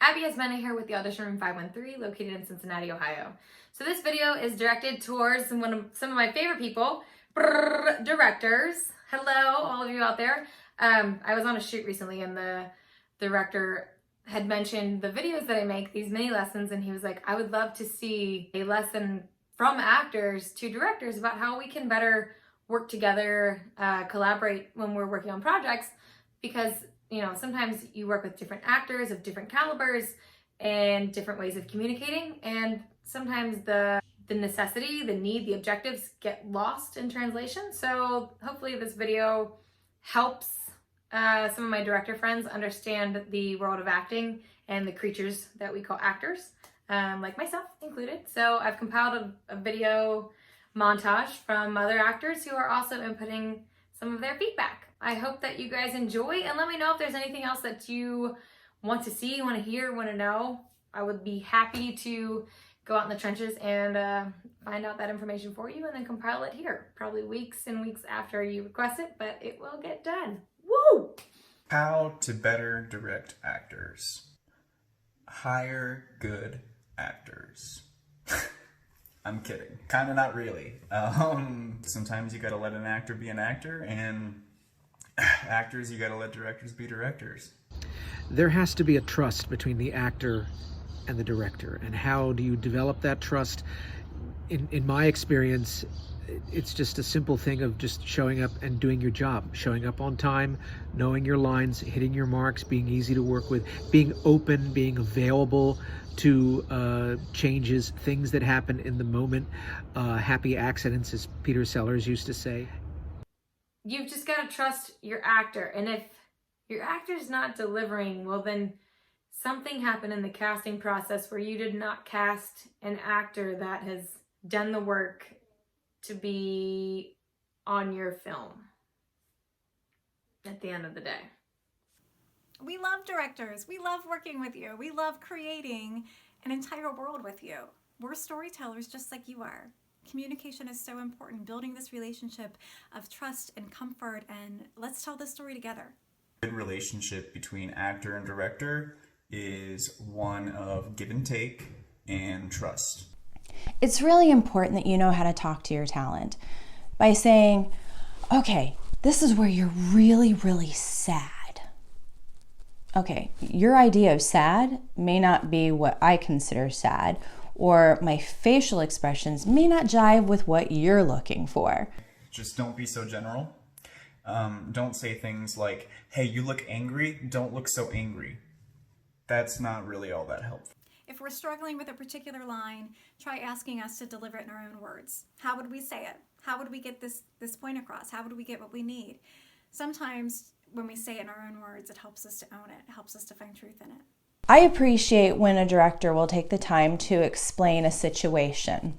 Abi Esmena here with the Audition Room 513, located in Cincinnati, Ohio. So this video is directed towards some of my favorite people, directors. Hello, all of you out there. I was on a shoot recently and the director had mentioned the videos that I make, these mini lessons, and he was like, I would love to see a lesson from actors to directors about how we can better work together, collaborate when we're working on projects, because sometimes you work with different actors of different calibers and different ways of communicating, and sometimes the necessity, the need, the objectives get lost in translation. So hopefully this video helps some of my director friends understand the world of acting and the creatures that we call actors, like myself included. So I've compiled a video montage from other actors who are also inputting some of their feedback. I hope that you guys enjoy, and let me know if there's anything else that you want to see, want to hear, want to know. I would be happy to go out in the trenches and find out that information for you and then compile it here. Probably weeks and weeks after you request it, but it will get done. Woo! How to better direct actors. Hire good actors. I'm kidding. Kinda not really. Sometimes you gotta let an actor be an actor, and actors, you gotta let directors be directors. There has to be a trust between the actor and the director. And how do you develop that trust? In my experience, it's just a simple thing of just showing up and doing your job. Showing up on time, knowing your lines, hitting your marks, being easy to work with, being open, being available to changes, things that happen in the moment, happy accidents, as Peter Sellers used to say. You've just got to trust your actor. And if your actor's not delivering, well, then something happened in the casting process where you did not cast an actor that has done the work to be on your film at the end of the day. We love directors. We love working with you. We love creating an entire world with you. We're storytellers just like you are. Communication is so important, building this relationship of trust and comfort, and let's tell this story together. A good relationship between actor and director is one of give and take and trust. It's really important that you know how to talk to your talent by saying, okay, this is where you're really, really sad. Okay, your idea of sad may not be what I consider sad, or my facial expressions may not jive with what you're looking for. Just don't be so general. Don't say things like, hey, you look angry, don't look so angry. That's not really all that helpful. If we're struggling with a particular line, try asking us to deliver it in our own words. How would we say it? How would we get this point across? How would we get what we need? Sometimes when we say it in our own words, it helps us to own it. It helps us to find truth in it. I appreciate when a director will take the time to explain a situation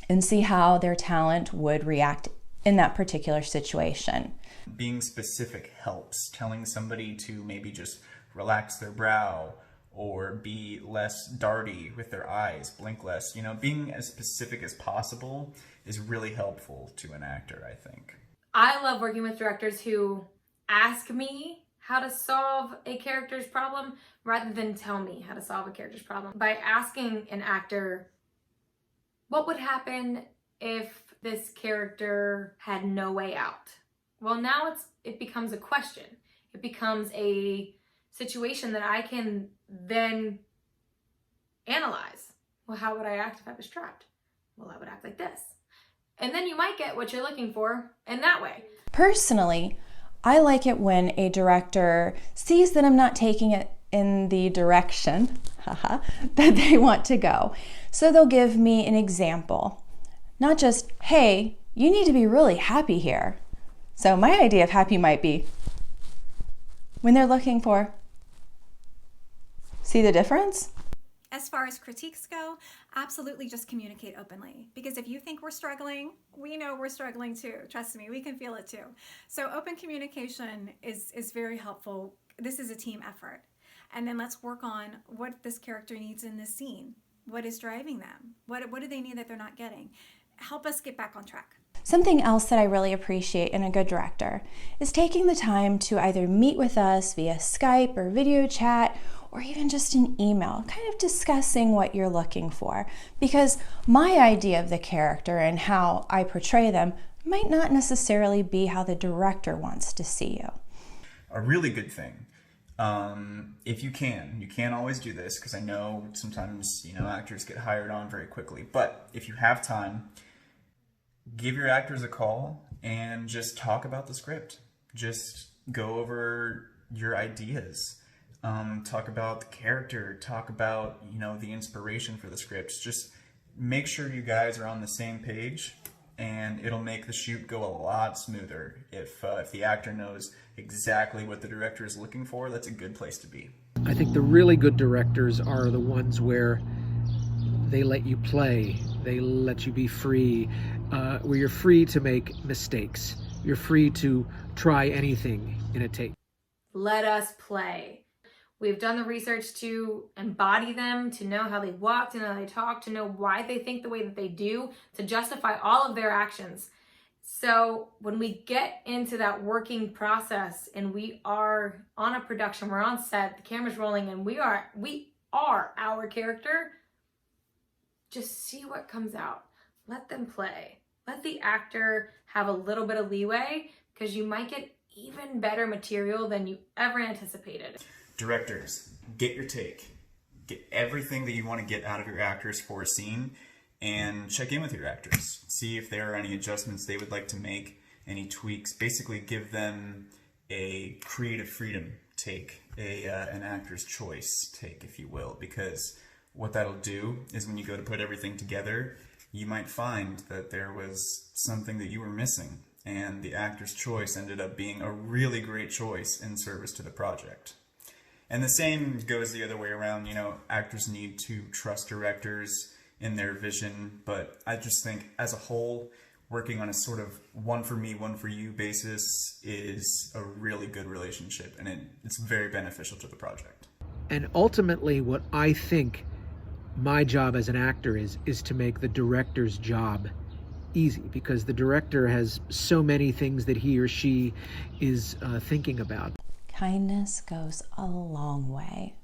and see how their talent would react in that particular situation. Being specific helps. Telling somebody to maybe just relax their brow or be less darty with their eyes, blink less. Being as specific as possible is really helpful to an actor, I think. I love working with directors who ask me how to solve a character's problem rather than tell me how to solve a character's problem. By asking an actor, what would happen if this character had no way out? Well, now it becomes a question. It becomes a situation that I can then analyze. Well, how would I act if I was trapped? Well, I would act like this. And then you might get what you're looking for in that way. Personally, I like it when a director sees that I'm not taking it in the direction that they want to go. So they'll give me an example. Not just, hey, you need to be really happy here. So my idea of happy might be when they're looking for, see the difference? As far as critiques go, absolutely just communicate openly. Because if you think we're struggling, we know we're struggling too. Trust me, we can feel it too. So open communication is very helpful. This is a team effort. And then let's work on what this character needs in this scene. What is driving them? What do they need that they're not getting? Help us get back on track. Something else that I really appreciate in a good director is taking the time to either meet with us via Skype or video chat, or even just an email, kind of discussing what you're looking for. Because my idea of the character and how I portray them might not necessarily be how the director wants to see you. A really good thing, if you can't always do this, because I know sometimes, actors get hired on very quickly, but if you have time, give your actors a call and just talk about the script. Just go over your ideas. Talk about the character, talk about, the inspiration for the scripts. Just make sure you guys are on the same page, and it'll make the shoot go a lot smoother. If the actor knows exactly what the director is looking for, that's a good place to be. I think the really good directors are the ones where they let you play, they let you be free, where you're free to make mistakes. You're free to try anything in a take. Let us play. We've done the research to embody them, to know how they walk, to know how they talk, to know why they think the way that they do, to justify all of their actions. So when we get into that working process and we are on a production, we're on set, the camera's rolling, and we are our character, just see what comes out. Let them play. Let the actor have a little bit of leeway, because you might get even better material than you ever anticipated. Directors, get your take. Get everything that you want to get out of your actors for a scene, and check in with your actors. See if there are any adjustments they would like to make, any tweaks. Basically give them a creative freedom take, an actor's choice take, if you will, because what that'll do is when you go to put everything together, you might find that there was something that you were missing, and the actor's choice ended up being a really great choice in service to the project. And the same goes the other way around. Actors need to trust directors in their vision, but I just think as a whole, working on a sort of one for me, one for you basis is a really good relationship, and it's very beneficial to the project. And ultimately, what I think my job as an actor is to make the director's job easy, because the director has so many things that he or she is thinking about. Kindness goes a long way.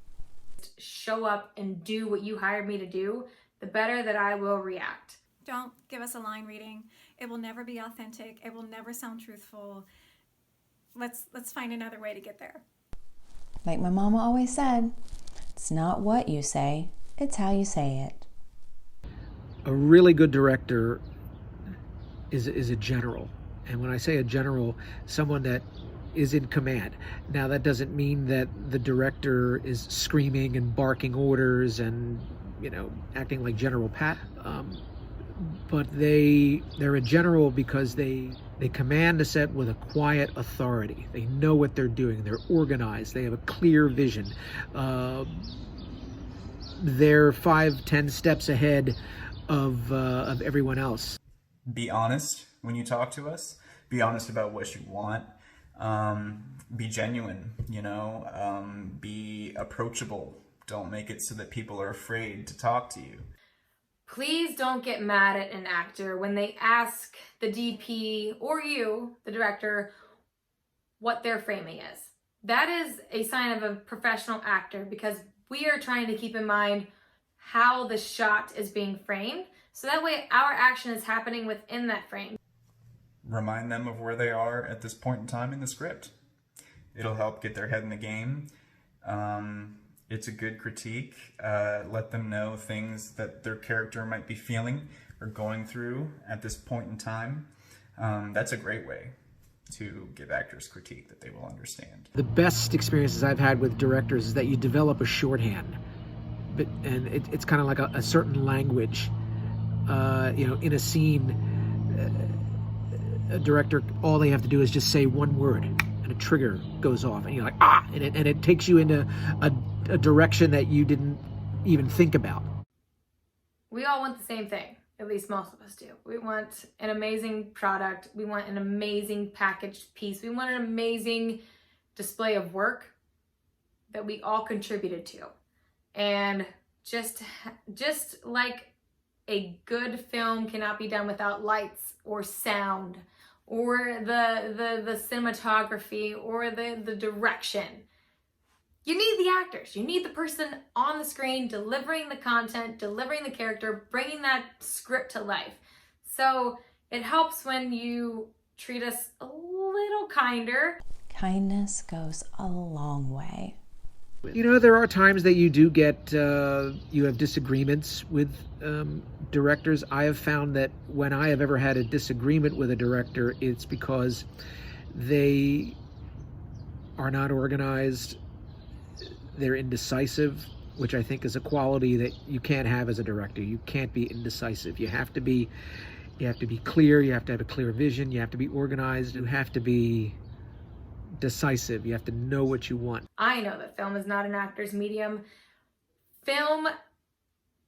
Show up and do what you hired me to do, the better that I will react. Don't give us a line reading. It will never be authentic. It will never sound truthful. Let's find another way to get there. Like my mama always said, it's not what you say, it's how you say it. A really good director is a general. And when I say a general, someone that is in command. Now, that doesn't mean that the director is screaming and barking orders and, acting like General Pat. But they're a general because they command a set with a quiet authority. They know what they're doing. They're organized. They have a clear vision. They're 5-10 steps ahead of everyone else. Be honest when you talk to us. Be honest about what you want. Be genuine, be approachable. Don't make it so that people are afraid to talk to you. Please don't get mad at an actor when they ask the DP or you, the director, what their framing is. That is a sign of a professional actor, because we are trying to keep in mind how the shot is being framed, so that way our action is happening within that frame. Remind them of where they are at this point in time in the script. It'll help get their head in the game. It's a good critique. Let them know things that their character might be feeling or going through at this point in time. That's a great way to give actors critique that they will understand. The best experiences I've had with directors is that you develop a shorthand, and it's kind of like a certain language. In a scene, a director, all they have to do is just say one word, and a trigger goes off, and you're like, and it takes you into a direction that you didn't even think about. We all want the same thing. At least most of us do. We want an amazing product. We want an amazing packaged piece. We want an amazing display of work that we all contributed to. And just like a good film cannot be done without lights or sound or the cinematography or the direction. You need the actors. You need the person on the screen delivering the content, delivering the character, bringing that script to life. So it helps when you treat us a little kinder. Kindness goes a long way. You know, there are times that you do get, you have disagreements with directors. I have found that when I have ever had a disagreement with a director, it's because they are not organized, they're indecisive, which I think is a quality that you can't have as a director. You can't be indecisive. You have to be clear, you have to have a clear vision, you have to be organized, you have to be decisive. You have to know what you want. I know that film is not an actor's medium. Film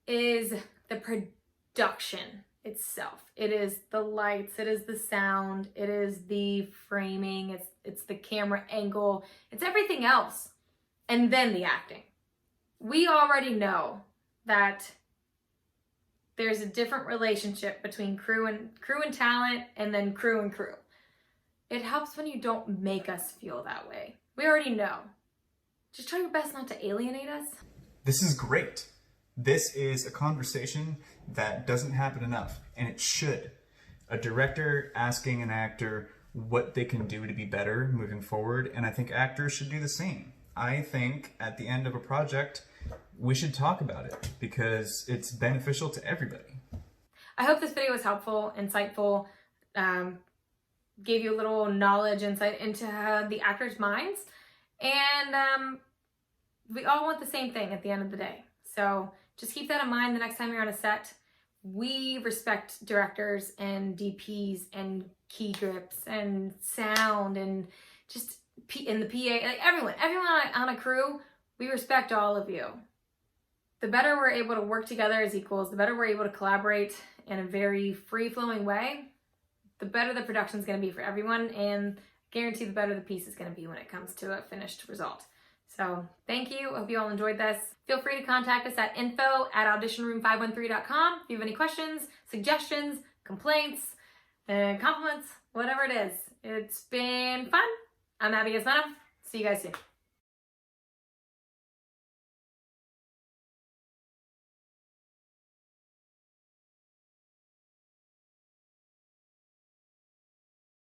is the production itself. It is the lights, it is the sound, it is the framing, it's the camera angle, it's everything else. And then the acting. We already know that there's a different relationship between crew and talent, and then crew and crew. It helps when you don't make us feel that way. We already know. Just try your best not to alienate us. This is great. This is a conversation that doesn't happen enough, and it should. A director asking an actor what they can do to be better moving forward, and I think actors should do the same. I think at the end of a project, we should talk about it because it's beneficial to everybody. I hope this video was helpful, insightful, gave you a little knowledge, insight into the actors' minds. And we all want the same thing at the end of the day. So just keep that in mind the next time you're on a set. We respect directors and DPs and key grips and sound and just in the PA, like everyone on a crew, we respect all of you. The better we're able to work together as equals, the better we're able to collaborate in a very free-flowing way, the better the production's going to be for everyone, and guarantee the better the piece is going to be when it comes to a finished result. So thank you. I hope you all enjoyed this. Feel free to contact us at info@auditionroom513.com if you have any questions, suggestions, complaints, compliments, whatever it is. It's been fun. I'm Abi Esmena. See you guys soon.